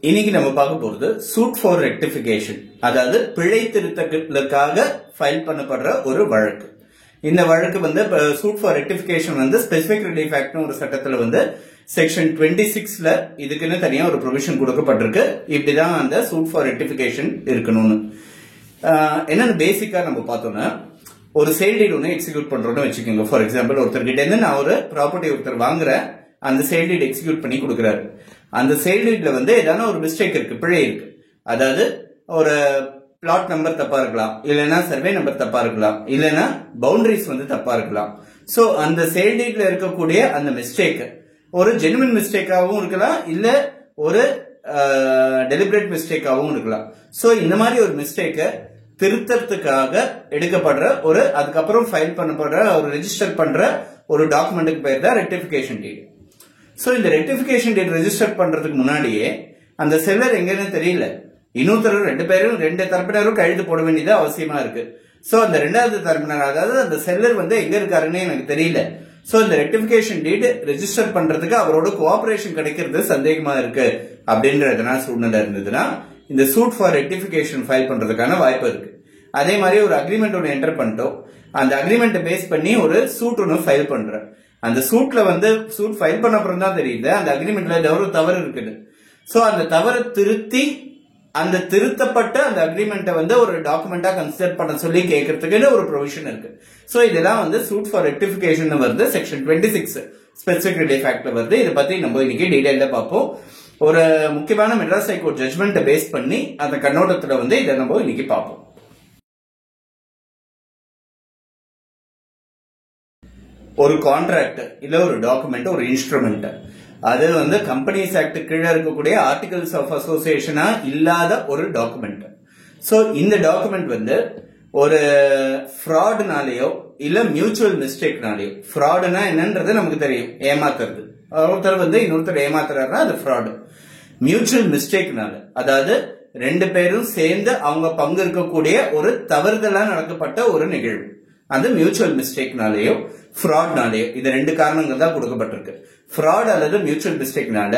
இன்னைக்கு நம்ம பார்க்க போறது சூட் ஃபார் ரெக்டிஃபிகேஷன், அதாவது பிழை திருத்தங்களுக்காக ஃபைல் பண்ணப்படுற ஒரு வழக்கு. இந்த வழக்கு வந்து சூட் ஃபார் ரெக்டிஃபிகேஷன் வந்து ஸ்பெசிபிக் ரிலீஃப் ஆக்ட்னு ஒரு சட்டத்துல வந்து செக்ஷன் 26ல இதுக்குன்னு தனியா ஒரு ப்ரொவிஷன் கொடுக்கப்பட்டிருக்கு. இப்படிதான் அந்த சூட் ஃபார் ரெக்டிஃபிகேஷன் இருக்கணும்னு. என்னன்னு பேசிக்கா நம்ம பார்த்தோம்னா, ஒரு சேல் டீட் ஒன்று எக்ஸிக்யூட் பண்றோம்னு வச்சுக்கோங்க. ஃபார் எக்ஸாம்பிள், ஒருத்தர்கிட்ட இருந்து நான் ஒரு ப்ராப்பர்ட்டி ஒருத்தர் வாங்குறேன், அந்த சேல் டீட் எக்ஸிக்யூட் பண்ணி கொடுக்குறாரு. அந்த சேல் டீட்ல வந்து ஏதாவது ஒரு மிஸ்டேக் இருக்கு, பிழை இருக்கு. அதாவது ஒரு பிளாட் நம்பர் தப்பா இருக்கலாம், இல்லைன்னா சர்வே நம்பர் தப்பா இருக்கலாம், இல்லைன்னா பவுண்டரிஸ் வந்து தப்பா இருக்கலாம். சோ அந்த சேல் டீட்ல இருக்கக்கூடிய அந்த மிஸ்டேக் ஒரு ஜெனுவின் மிஸ்டேக்காகவும் இருக்கலாம், இல்ல ஒரு டெலிபரேட் மிஸ்டேக்காகவும் இருக்கலாம். சோ இந்த மாதிரி ஒரு மிஸ்டேக்கை திருத்தத்துக்காக எடுக்கப்படுற ஒரு அதுக்கப்புறம் ஃபைல் பண்ணப்படுற ஒரு ரெஜிஸ்டர் பண்ற ஒரு டாக்குமெண்ட்டுக்கு பேர் தான் ரெக்டிஃபிகேஷன் டீட். சோ இந்த ரெக்டிஃபிகேஷன் டீட் ரெஜிஸ்டர் பண்றதுக்கு முன்னாடியே அந்த செல்லர் எங்கன்னு தெரியல, இன்னொருத்தரும் ரெண்டு தரப்பினரும் கையெழுத்து போட வேண்டியது அவசியமா இருக்கு. சோ அந்த ரெண்டாவது தரப்பினர், அதாவது அந்த செல்லர் வந்து எங்க இருக்காருன்னு எனக்கு தெரியல. சோ இந்த ரெக்டிஃபிகேஷன் டீட் ரெஜிஸ்டர் பண்றதுக்கு அவரோட கோஆபரேஷன் கிடைக்கிறது சந்தேகமா இருக்கு அப்படின்றதுனா சூழ்நிலை இருந்ததுன்னா இந்த சூட் ஃபார் ரெக்டிஃபிகேஷன் ஃபைல் பண்றதுக்கான வாய்ப்பு இருக்கு. அதே மாதிரி ஒரு அக்ரிமெண்ட் ஒன்று என்டர் பண்ணிட்டோம், அந்த அக்ரிமெண்ட் பேஸ் பண்ணி ஒரு சூட் ஒன்று ஃபைல் பண்றேன். அந்த சூட்ல வந்து சூட் ஃபைல் பண்ண அப்புறம் தான் தெரியுது அந்த அக்ரிமெண்ட்ல ஒரு தவறு இருக்குது. சோ அந்த தவறை திருத்தி அந்த திருத்தப்பட்ட அந்த அக்ரிமெண்ட்டை வந்து ஒரு டாக்குமெண்டா கன்சிடர் பண்ண சொல்லி கேட்கறதுக்கு ஒரு ப்ரொவிஷன் இருக்கு. சோ இதெல்லாம் வந்து சூட் ஃபார் ரெக்டிஃபிகேஷன் வருது, செக்ஷன் 26 ஸ்பெசிபிக் ரிலீஃப் ஆக்ட்ல வருது. இதை பத்தி நம்ம இன்னைக்கு டீடைல்ல பார்ப்போம். ஒரு முக்கியமான மெட்ராஸ் ஹைகோர்ட் ஜட்மெண்ட்டை பேஸ் பண்ணி அந்த கண்ணோட்டத்துல வந்து இதை நம்ம இன்னைக்கு பார்ப்போம். ஒரு கான்ட்ராக்ட் இல்ல ஒரு டாக்குமெண்ட், ஒரு இன்ஸ்ட்ருமெண்ட், அது வந்து கம்பெனிஸ் ஆக்ட் கீழே இருக்கக்கூடிய ஆர்டிகல்ஸ் ஆஃப் அசோசியேஷனா இல்லாத ஒரு டாக்குமெண்ட். சோ இந்த டாக்குமெண்ட் வந்து ஒரு ஃப்ராட்னாலேயோ இல்ல மியூச்சுவல் மிஸ்டேக்னாலேயோ, ஃப்ராடுனா என்னன்றது நமக்கு தெரியும், ஏமாத்துறது. ஒருத்தர் வந்து இன்னொருத்தர் ஏமாத்துறாருன்னா அது ஃப்ராடு. மியூச்சுவல் மிஸ்டேக்னால, அதாவது ரெண்டு பேரும் சேர்ந்து அவங்க பங்கு இருக்கக்கூடிய ஒரு தவறுதலா நடக்கப்பட்ட ஒரு நிகழ்வு, அது மியூச்சுவல் மிஸ்டேக்னாலேயோ ஃப்ராட்னாலேயோ, இது ரெண்டு காரணங்கள் தான் கொடுக்கப்பட்டிருக்கு. ஃப்ராட் அல்லது மியூச்சுவல் மிஸ்டேக்னால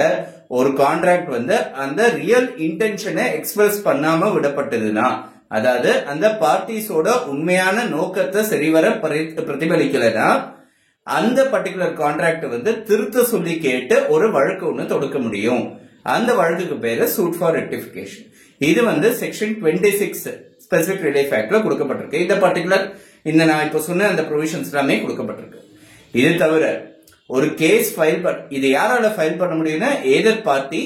ஒரு கான்ட்ராக்ட் வந்து அந்த ரியல் இன்டென்ஷனை எக்ஸ்பிரஸ் பண்ணாம விடப்பட்டதுன்னா, அதாவது அந்த பார்ட்டிஸோட உண்மையான நோக்கத்தை சரிவர பிரதிபலிக்கலனா அந்த பர்டிகுலர் கான்ட்ராக்ட் வந்து திருத்த சொல்லி கேட்டு ஒரு வழக்கு ஒன்று தொடுக்க முடியும். அந்த வழக்குக்கு பேரு சூட் ஃபார் ரெக்டிஃபிகேஷன். இது வந்து செக்ஷன் 26 ஸ்பெசிபிக் ரிலீஃப் ஆக்ட்ல கொடுக்கப்பட்டிருக்கு. இந்த பர்டிகுலர் இந்த நான் இப்ப சொன்ன அந்த ப்ரொவிஷன்ஸ் எல்லாமே கொடுக்கப்பட்டிருக்கு. இது தவிர ஒரு கேஸ் ஃபைல் இது யாரால ஃபைல் பண்ண முடியும்னா either party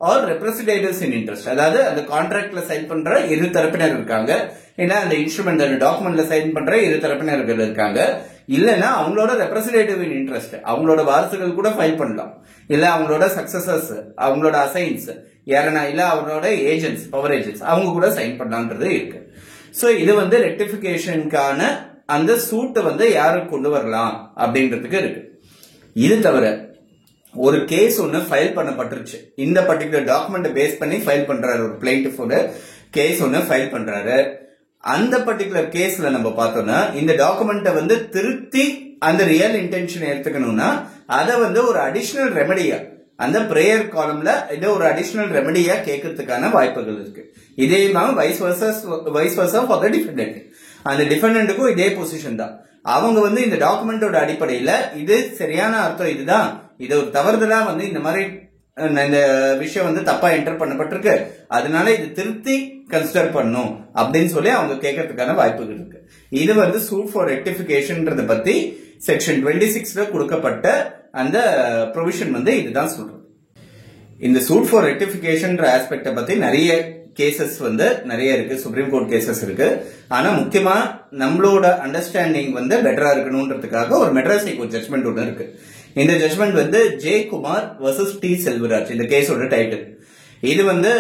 or representatives in interest, அதாவது அந்த கான்ட்ராக்ட்ல சைன் பண்ற இரு தரப்பினர் இருக்காங்க, ஏன்னா அந்த இன்ஸ்ட்ருமெண்ட் அந்த டாக்குமெண்ட்ல சைன் பண்ற இரு தரப்பினர்கள் இருக்காங்க, இல்லைன்னா அவங்களோட ரெப்ரசன்டேட்டிவ் இன் இன்ட்ரெஸ்ட் அவங்களோட வாரிசுகள் கூட ஃபைல் பண்ணலாம், இல்ல அவங்களோட சக்சஸர்ஸ், அவங்களோட அசைன்ஸ் யாரனா, இல்ல அவங்களோட ஏஜென்ட்ஸ், பவர் ஏஜென்ட்ஸ் அவங்க கூட சைன் பண்ணலான்றது இருக்கு. சோ இது வந்து ரெக்டிஃபிகேஷனுக்கான அந்த சூட்டை வந்து யாருக்கு கொண்டு வரலாம் அப்படின்றதுக்கு இருக்கு. இது தவிர ஒரு கேஸ் ஒன்னு ஃபைல் பண்ணப்பட்டுருச்சு, இந்த பர்டிகுலர் டாக்குமெண்ட் பேஸ் பண்ணி ஃபைல் பண்றாரு, ஒரு பிளைண்டிஃபோட கேஸ் ஒன்னு ஃபைல் பண்றாரு. அந்த பர்டிகுலர் கேஸ்ல நம்ம பார்த்தோம்னா இந்த டாக்குமெண்ட்டை வந்து திருத்தி அந்த ரியல் இன்டென்ஷன் எடுத்துக்கணும்னா அதை வந்து ஒரு அடிஷனல் ரெமெடியா அந்த பிரேயர் காலம்ல இதை ஒரு அடிஷனல் ரெமெடியா கேட்கறதுக்கான வாய்ப்புகள் இருக்கு. இதே மாதிரி vice versa for the defendant, அந்த டிஃபெண்டன்ட்டுக்கும் இதே பொசிஷன் தான். அவங்க வந்து இந்த டாக்குமெண்டோட அடிப்படையில இது சரியான அர்த்தம் இதுதான், இது ஒரு தவறுதலா வந்து இந்த மாதிரி இந்த விஷயம் வந்து தப்பா என்டர் பண்ணப்பட்டிருக்கு, அதனால இது திருத்தி கன்சிடர் பண்ணும் அப்படின்னு சொல்லி அவங்க கேட்கறதுக்கான வாய்ப்புகள் இருக்கு. இது வந்து சூட் ஃபார் ரெக்டிஃபிகேஷன் பத்தி செக்ஷன் 26ல கொடுக்கப்பட்ட அந்த ப்ரொவிஷன் வந்து இதுதான் சொல்றது. இந்த சூட் ஃபார் ரெக்டிஃபிகேஷன் ஆஸ்பெக்ட பத்தி நிறைய கேசஸ் வந்து நிறைய இருக்கு, சுப்ரீம் கோர்ட் கேசஸ் இருக்கு. ஆனா முக்கியமா நம்மளோட அண்டர்ஸ்டாண்டிங் வந்து பெட்டரா இருக்கணும்ன்றதுக்காக ஒரு மெட்ராஸ் ஹைகோர்ட் ஜட்மெண்ட் ஒன்று இருக்கு. இந்த ஜட்மெண்ட் வந்து J Kumar versus T Selvaraj, இந்த கேஸோட டைட்டில். இது வந்து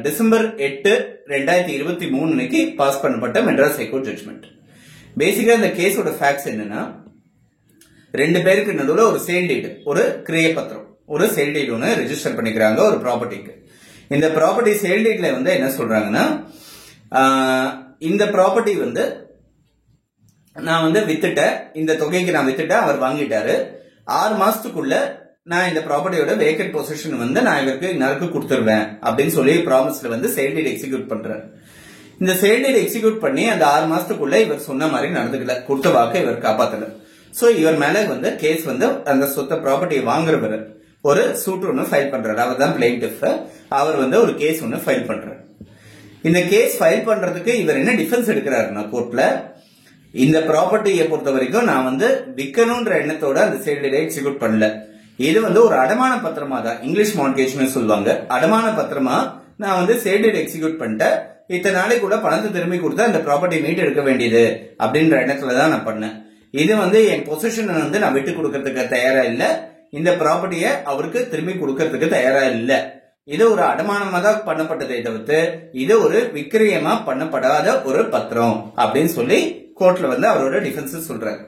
டிசம்பர் 8, 2023 அன்னைக்கு பாஸ் பண்ணப்பட்ட மெட்ராஸ் ஹைகோர்ட் ஜட்மெண்ட். பேசிக்கா இந்த கேஸோட ஃபேக்ட்ஸ் என்னன்னா, ரெண்டு பேருக்கு நடுவில் ஒரு சேல் டீட், ஒரு கிரிய பத்திரம், ஒரு சேல் டீட் ஒன்று ரெஜிஸ்டர் பண்ணிக்கிறாங்க ஒரு ப்ராப்பர்ட்டிக்கு. இந்த ப்ராப்பர்ட்டி சேல் டீட்ல வந்து என்ன சொல்றாங்கன்னா, இந்த ப்ராப்பர்ட்டி வந்து நான் வந்து வித்துட்டேன், இந்த தொகைக்கு நான் வித்துட்டேன், அவர் வாங்கிட்டாரு, 6 மாசத்துக்குள்ள நான் இந்த ப்ராப்பர்ட்டியோட வேக்கன்ட் பொசிஷன் வந்து நான் இவருக்கு கொடுத்துருவேன் அப்படின்னு சொல்லி ப்ராமிஸ்ல வந்து சேல் டீட் எக்ஸிக்யூட் பண்றாரு. இந்த சேல் டீட் எக்ஸிக்யூட் பண்ணி அந்த 6 மாசத்துக்குள்ள இவர் சொன்ன மாதிரி நடந்துக்கல, கொடுத்த வாக்கை இவர் காப்பாத்தல. சோ இவர் மேல வந்து கேஸ் வந்து அந்த சொத்த ப்ராப்பர்ட்டியை வாங்குறவர் ஒரு சூட் ஒன்னு ஃபைல் பண்றாரு. அவர் தான் பிளைன்டிஃப். அவர் வந்து ஒரு கேஸ் ஒன்னு ஃபைல் பண்றாரு. இந்த கேஸ் ஃபைல் பண்றதுக்கு இவர் என்ன டிஃபென்ஸ் எடுக்கிறாருன்னா கோர்ட்ல, இந்த ப்ராப்பர்ட்டியை பொறுத்த வரைக்கும் நான் வந்து விற்கணும்ன்ற எண்ணத்தோட அந்த சேல் டீட் எக்ஸிக்யூட் பண்ணல. இது வந்து ஒரு அடமான பத்திரமா தான், இங்கிலீஷ் மார்ட்கேஜ்னு சொல்லுவாங்க. அடமான பத்திரமா நான் வந்து சேல் டீட் எக்ஸிக்யூட் பண்ணிட்டேன், இத்தனை நாளைக்குள்ள பணத்தை திரும்பி கொடுத்தா அந்த ப்ராப்பர்ட்டி மீட் எடுக்க வேண்டியது அப்படின்ற எண்ணத்துல தான் நான் பண்ணேன். இது வந்து என் பொசிஷனை வந்து நான் விட்டு கொடுக்கறதுக்கு தயாரா இல்ல, இந்த ப்ராப்பர்ட்டியை அவருக்கு திரும்பி கொடுக்கறதுக்கு தயாரா இல்ல. இது ஒரு அடமானமா தான் பண்ணப்பட்டதை தவிர்த்து இது ஒரு விக்கிரியமா பண்ணப்படாத ஒரு பத்திரம் அப்படின்னு சொல்லி கோர்ட்ல வந்து அவரோட டிஃபென்ஸ் சொல்றாரு.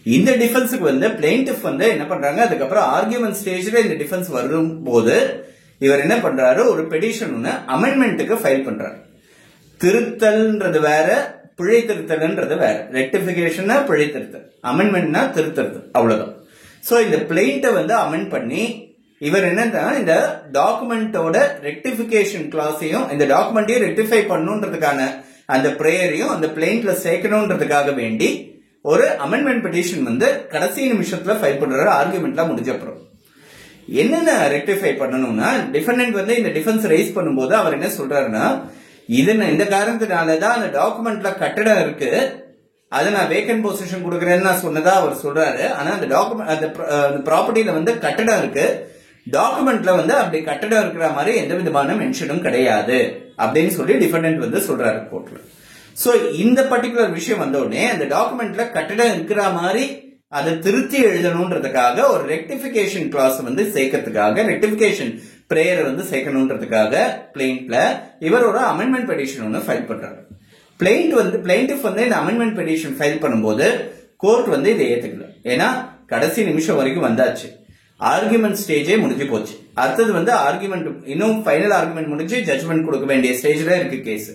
இந்த டிஃபென்ஸுக்கு வந்து பிளைன்டிஃப் வந்து என்ன பண்றாங்க, அதுக்கப்புறம் ஆர்கியூமெண்ட் ஸ்டேஜ்ல இந்த டிஃபென்ஸ் வரும்போது இவர் என்ன பண்றாரு, ஒரு பெடிஷன் ஒன்னு அமெண்ட்மெண்ட்டுக்கு ஃபைல் பண்றாரு. திருத்தல்ன்றது வேற, பிழை திருத்தல்ன்றது வேற. ரெக்டிபிகேஷன் பிழை திருத்தல், அமெண்ட்மெண்ட்னா திருத்தல், அவ்வளவுதான். சோ இந்த பிளைண்ட்டை வந்து அமெண்ட் பண்ணி இவர் என்னன்னா இந்த டாக்குமெண்டோட ரெக்டிபிகேஷன் கிளாஸையும் இந்த டாக்குமெண்ட்டையும் ரெக்டிஃபை பண்ணுன்றதுக்கான அந்த பிரேயரையும் அந்த பிளைண்ட்ல சேர்க்கணும்ன்றதுக்காக வேண்டி ஒரு அமெண்ட்மெண்ட் பெட்டிஷன் வந்து கடைசி நிமிஷத்துல ஃபைல் பண்றாரு. ஆர்குமெண்ட்லாம் முடிஞ்ச அப்புறம் என்னென்ன ரெக்டிஃபை பண்ணணும்னா, டிஃபெண்டன்ட் வந்து இந்த டிஃபென்ஸ் ரைஸ் பண்ணும்போது அவர் என்ன சொல்றாருன்னா, இந்த காரணத்தினாலதான் அந்த டாக்குமெண்ட்ல கட்டடம் இருக்கு, அதை நான் வேக்கன்ட் பொசிஷன் கொடுக்கறேன்னு நான் சொன்னதா அவர் சொல்றாரு. ஆனா அந்த டாக்குமெண்ட் அந்த ப்ராப்பர்ட்டியில வந்து கட்டடம் இருக்கு, டாக்குமெண்ட்ல வந்து அப்படி கட்டடம் இருக்கிற மாதிரி எந்த விதமான மென்ஷனும் கிடையாது அப்படின்னு சொல்லி டிஃபெண்டன்ட் வந்து சொல்றாரு கோர்ட்ல. சோ இந்த பர்டிகுலர் விஷயம் வந்த உடனே அந்த டாக்குமெண்ட்ல கட்டடம் இருக்கிற மாதிரி அதை திருத்தி எழுதணும்ன்றதுக்காக ஒரு ரெக்டிபிகேஷன் கிளாஸ் வந்து சேர்க்கறதுக்காக, ரெக்டிபிகேஷன் பிரேயர் வந்து சேர்க்கணும்ன்றதுக்காக பிளைண்ட்ல இவர் ஒரு அமெண்ட்மெண்ட் பெட்டிஷன் ஒன்று ஃபைல் பண்றாரு. பிளைண்டிஃப் வந்து இந்த அமெண்ட்மெண்ட் பெட்டிஷன் ஃபைல் பண்ணும்போது கோர்ட் வந்து இதை ஏத்துக்கல. ஏன்னா கடைசி நிமிஷம் வரைக்கும் வந்தாச்சு, ஆர்குமெண்ட் ஸ்டேஜே முடிஞ்சு போச்சு. அடுத்தது வந்து ஆர்குமெண்ட் இன்னும் ஃபைனல் ஆர்குமெண்ட் முடிஞ்சு ஜட்மெண்ட் கொடுக்க வேண்டிய ஸ்டேஜ்ல இருக்கு கேஸ்.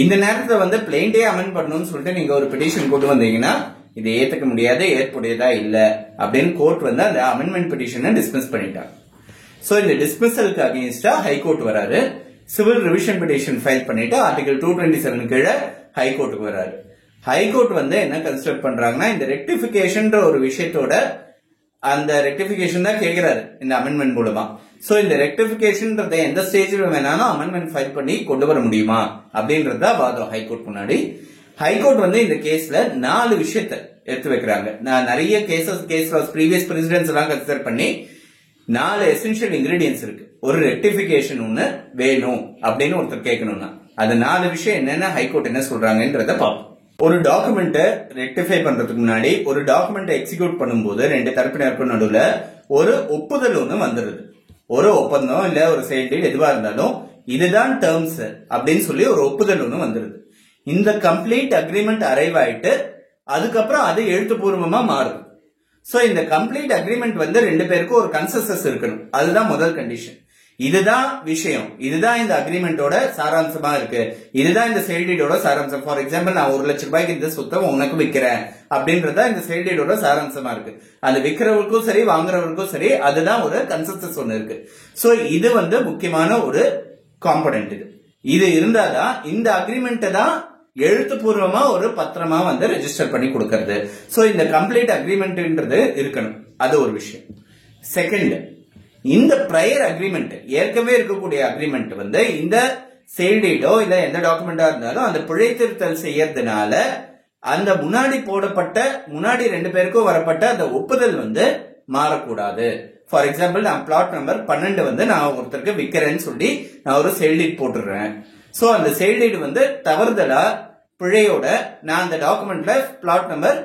இந்த நேரத்துல வந்து பிளைண்டே அமெண்ட் பண்ணணும்னு சொல்லிட்டு நீங்க ஒரு பெட்டிஷன் கொண்டு வந்தீங்கன்னா இதை ஏத்துக்க முடியாது, ஏற்புடையதா இல்ல அப்படின்னு கோர்ட் வந்து அந்த அமெண்ட்மெண்ட் பெட்டிஷனை டிஸ்மிஸ் பண்ணிட்டாங்க. சோ இந்த டிஸ்மிஸலுக்கு அகைன்ஸ்டா ஹைகோர்ட் வராரு. சிவில் ரிவிஷன் பெட்டிஷன் ஃபைல் பண்ணிட்டு ஆர்டிகல் 227 கீழே ஹைகோர்ட்டுக்கு வராரு. ஹைகோர்ட் வந்து என்ன கன்சிடர் பண்றாங்கன்னா, இந்த ரெக்டிபிகேஷன் ஒரு விஷயத்தோட அந்த ரெக்டிபிகேஷன் தான் கேட்கிறாரு இந்த அமெண்ட்மெண்ட் மூலமா. சோ இந்த ரெக்டிபிகேஷன் எந்த ஸ்டேஜ்ல வேணாலும் அமெண்ட்மெண்ட் ஃபைல் பண்ணி கொண்டு வர முடியுமா அப்படின்றத வாதம் ஹைகோர்ட் முன்னாடி. ஹைகோர்ட் வந்து இந்த கேஸ்ல 4 விஷயத்தை எடுத்து வைக்கிறாங்க. நான் நிறைய கேஸ் ப்ரீவியஸ் பிரசிடென்ட்ஸ் எல்லாம் கன்சிடர் பண்ணி 4 எசென்ஷியல் இன்கிரீடியன்ஸ் இருக்கு. ஒரு ரெக்டிபிகேஷன் ஒண்ணு வேணும் அப்படின்னு ஒருத்தர் கேட்கணும்னா அது 4 விஷயம் என்னென்ன ஹைகோர்ட் என்ன சொல்றாங்கன்றத பார்ப்போம். ஒரு டாக்குமெண்ட் ரெக்டிஃபை பண்றதுக்கு முன்னாடி ஒரு டாக்குமெண்ட் எக்ஸிக்யூட் பண்ணும்போது 2 தரப்பினருக்கும் நடுவுல ஒரு ஒப்புதல் ஒண்ணு வந்துருது. ஒரு ஒப்பந்தம் இல்ல ஒரு சேல் டீட் எதுவா இருந்தாலும் இதுதான் டேர்ம்ஸ் அப்படின்னு சொல்லி ஒரு ஒப்புதல் ஒண்ணு வந்துருது. இந்த கம்ப்ளீட் அக்ரிமெண்ட் அரைவ் ஆயிட்டு அதுக்கப்புறம் அது எழுத்துப்பூர்வமா மாறுது. சோ இந்த கம்ப்ளீட் அக்ரிமெண்ட் வந்து 2 பேருக்கும் ஒரு கன்சென்சஸ் இருக்கணும், அதுதான் முதல் கண்டிஷன். இதுதான் விஷயம், இதுதான் இந்த அக்ரிமெண்டோட சாராம்சமா இருக்கு, இதுதான் இந்த சேல் டீடோட சாராம்சம். ஃபார் எக்ஸாம்பிள், நான் 1 லட்சம் ரூபாய்க்கு இந்த சொத்தை உனக்கு விற்கிறேன் அப்படின்றத இந்த சேல் டீடோட சாராம்சமா இருக்கு. அந்த விற்கிறவருக்கும் சரி வாங்குறவருக்கும் சரி அதுதான் ஒரு கன்சென்சஸ் ஒண்ணு இருக்கு. சோ இது வந்து முக்கியமான ஒரு காம்பனன்ட். இது இருந்தாதான் இந்த அக்ரிமெண்ட் தான் எழுத்துப்பூர்வமா ஒரு பத்திரமா வந்து ரெஜிஸ்டர் பண்ணி கொடுக்கிறது. சோ இந்த கம்ப்ளீட் அக்ரிமெண்ட்ன்றது இருக்கணும், அது ஒரு விஷயம். செகண்ட், இந்த பிரையர் அக்ரிமெண்ட் ஏற்கனவே இருக்கக்கூடிய அக்ரிமெண்ட் வந்து இந்த சேல் டீடோ இல்ல எந்த டாக்குமெண்டா இருந்தாலும் அந்த பிழை திருத்தல் செய்யறதுனால அந்த முன்னாடி 2 பேருக்கும் வரப்பட்ட அந்த ஒப்புதல் வந்து மாறக்கூடாது. ஃபார் எக்ஸாம்பிள், நான் பிளாட் நம்பர் 12 வந்து நான் ஒருத்தருக்கு விற்கிறேன்னு சொல்லி நான் ஒரு சேல் டீட் போட்டுடுறேன். சோ அந்த சேல் டீட் வந்து தவறுதலா பிழையோட நான் அந்த டாக்குமெண்ட்ல பிளாட் நம்பர்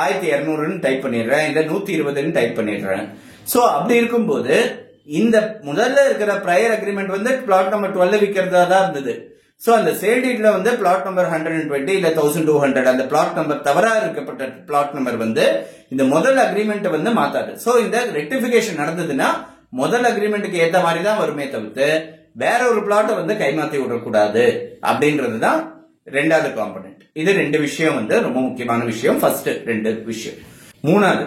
1200 டைப் பண்ணிடுறேன், இல்ல 120 டைப் பண்ணிடுறேன். சோ அப்படி இருக்கும்போது இந்த முதல்ல இருக்கிற பிரையர் அக்ரிமெண்ட் வந்து பிளாட் நம்பர் 12 விற்கிறதா தான் இருந்தது. சோ அந்த சேல் டீட்ல வந்து பிளாட் நம்பர் 120 இல்ல 1200 அந்த பிளாட் நம்பர் தவறா இருக்கப்பட்ட பிளாட் நம்பர் வந்து இந்த முதல் அக்ரிமெண்ட் வந்து மாத்தாது. சோ இந்த ரெக்டிபிகேஷன் நடந்ததுன்னா முதல் அக்ரிமெண்ட்டுக்கு ஏத்த மாதிரி தான் வருமே தவிர்த்து வேற ஒரு பிளாட்டை வந்து கைமாத்தி விடக்கூடாது அப்படின்றதுதான் 2வது காம்பனன்ட். இது 2 விஷயம் வந்து ரொம்ப முக்கியமான விஷயம். ஃபர்ஸ்ட் 2 விஷயம். 3வது,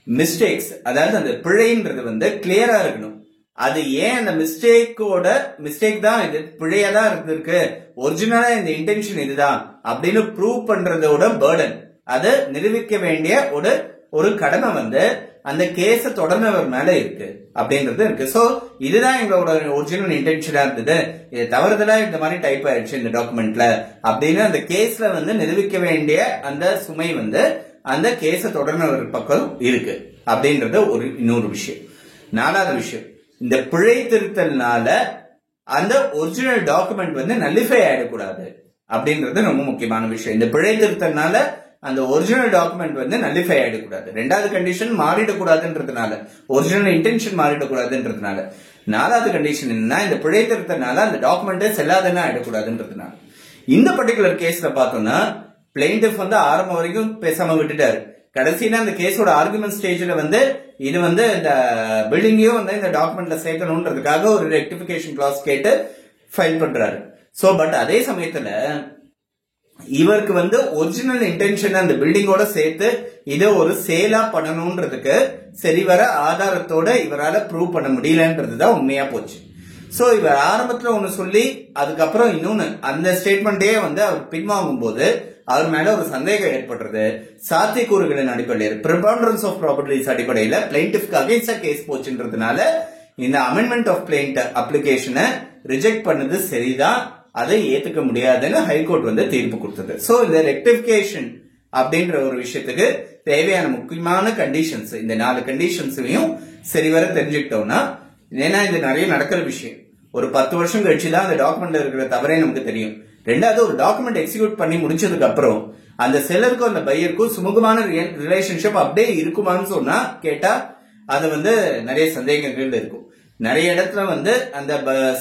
மிஸ்டேக்ஸ், அதாவது அந்த பிழைன்றது வந்து கிளியரா இருக்கணும். அது ஏன் அந்த மிஸ்டேக் தான் இது பிழையா தான் இருந்திருக்கு, ஒரிஜினலா இந்த இன்டென்ஷன் இதுதான் அப்படின்னு ப்ரூவ் பண்றதோட பர்டன், அதை நிரூபிக்க வேண்டிய ஒரு கடமை வந்து அந்த கேஸ தொடர்ந்தவர் மேல இருக்கு அப்படின்றது இருக்கு. சோ இதுதான் எங்களோட ஒரிஜினல் இன்டென்ஷனா இருந்தது, இது தவறுதலா இந்த மாதிரி டைப் ஆயிடுச்சு இந்த டாக்குமெண்ட்ல அப்படின்னு அந்த கேஸ்ல வந்து நிரூபிக்க வேண்டிய அந்த சுமை வந்து அந்த கேஸ தொடர்ந்தவர் பக்கம் இருக்கு அப்படின்றது இன்னொரு விஷயம். நாலாவது விஷயம், இந்த பிழை திருத்தல்னால அந்த ஒரிஜினல் டாக்குமெண்ட் வந்து நல்லிஃபை ஆயிடக்கூடாது அப்படின்றது ரொம்ப முக்கியமான விஷயம். இந்த பிழை திருத்தல்னால அந்த ஒரிஜினல் டாக்குமெண்ட் வந்து நல்லிஃபை ஆயிடக்கூடாது. ரெண்டாவது கண்டிஷன் மாறிடக்கூடாதுன்றதுனால, ஒரிஜினல் இன்டென்ஷன் மாறிடக்கூடாதுன்றதுனால. நாலாவது கண்டிஷன் என்னன்னா, இந்த பிழை திருத்தனால அந்த டாக்குமெண்டே செல்லாதன்னா ஆயிடக்கூடாதுன்றதுனால. இந்த பர்டிகுலர் கேஸ்ல பார்த்தோம்னா பிளெயின்டிஃப் வந்து ஆரம்பம் வரைக்கும் பேசாம விட்டுட்டாரு. கடைசினா அந்த கேஸோட ஆர்குமெண்ட் ஸ்டேஜ்ல வந்து இது வந்து இந்த பில்டிங்கையும் வந்து இந்த டாக்குமெண்ட்ல சேர்க்கணும்ன்றதுக்காக ஒரு ரெக்டிபிகேஷன் கிளாஸ் கேட்டு ஃபைல் பண்றாரு. சோ பட் அதே சமயத்துல இவருக்கு வந்து ஒரிஜினல் இன்டென்ஷன் அந்த பில்டிங்கோட சேர்த்து இதை ஒரு சேலா பண்ணணும்ன்றதுக்கு சரிவர ஆதாரத்தோட இவரால ப்ரூவ் பண்ண முடியலன்றதுதான் உண்மையா போச்சு. சோ இவர் ஆரம்பத்துல ஒண்ணு சொல்லி அதுக்கப்புறம் இன்னொன்னு அந்த ஸ்டேட்மெண்டே வந்து அவர் பின்வாங்கும் போது அவர் மேல ஒரு சந்தேகம் ஏற்படுறது, சாத்தியக்கூறுகளின் அடிப்படையில் ப்ரிபாண்டரன்ஸ் ஆஃப் ப்ராபர்ட்டிஸ் அடிப்படையில பிளைன்டிஃப்க்கு அகைன்ஸ்டா கேஸ் போச்சுன்றதுனால இந்த அமெண்ட்மெண்ட் ஆஃப் பிளைன்ட் அப்ளிகேஷனை ரிஜெக்ட் பண்ணது சரிதான், அதை ஏத்துக்க முடியாதுன்னு ஹைகோர்ட் வந்து தீர்ப்பு கொடுத்தது. சோ இந்த ரெக்டிபிகேஷன் அப்படின்ற ஒரு விஷயத்துக்கு தேவையான முக்கியமான கண்டிஷன்ஸ், இந்த 4 கண்டிஷன்ஸையும் சரிவர தெரிஞ்சுக்கிட்டோம்னா, ஏன்னா இது நிறைய நடக்கிற விஷயம். ஒரு 10 வருஷம் கழிச்சுதான் அந்த டாக்குமெண்ட்ல இருக்கிற தவறே நமக்கு தெரியும். ரெண்டாவது, ஒரு டாக்குமெண்ட் எக்ஸிக்யூட் பண்ணி முடிச்சதுக்கு அப்புறம் அந்த செல்லருக்கும் அந்த பையருக்கும் சுமூகமான ரிலேஷன்ஷிப் அப்படியே இருக்குமான்னு சொன்னா கேட்டா அது வந்து நிறைய சந்தேகங்கள் இருக்கும். நிறைய இடத்துல வந்து அந்த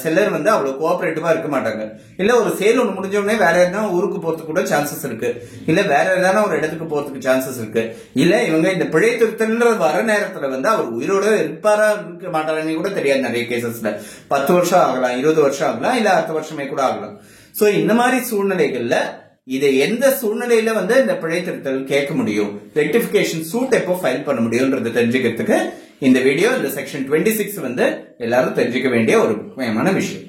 செல்லர் வந்து அவ்வளவு கோஆபரேட்டிவா இருக்க மாட்டாங்க. இல்ல ஒரு சேல் ஒண்ணு முடிஞ்ச உடனே வேற எதாவது ஊருக்கு போறதுக்கு கூட சான்சஸ் இருக்கு, இல்ல வேற ஏதாவது ஒரு இடத்துக்கு போறதுக்கு சான்சஸ் இருக்கு, இல்ல இவங்க இந்த பிழை திருத்தல் வர நேரத்துல வந்து அவர் உயிரோட இருப்பாரா இருக்க மாட்டாரான்னு கூட தெரியாது. நிறைய கேசஸ்ல 10 வருஷம் ஆகலாம், 20 வருஷம் ஆகலாம், இல்ல அடுத்த வருஷமே கூட ஆகலாம். சோ இந்த மாதிரி சூழ்நிலைகள்ல இதை எந்த சூழ்நிலையில வந்து இந்த பிழை திருத்தல் கேட்க முடியும், ரெக்டிபிகேஷன் சூட் எப்போ ஃபைல் பண்ண முடியும்ன்றது தெரிஞ்சுக்கிறதுக்கு இந்த வீடியோ, இந்த செக்ஷன் 26 வந்து எல்லாரும் தெரிஞ்சுக்க வேண்டிய ஒரு முக்கியமான விஷயம்.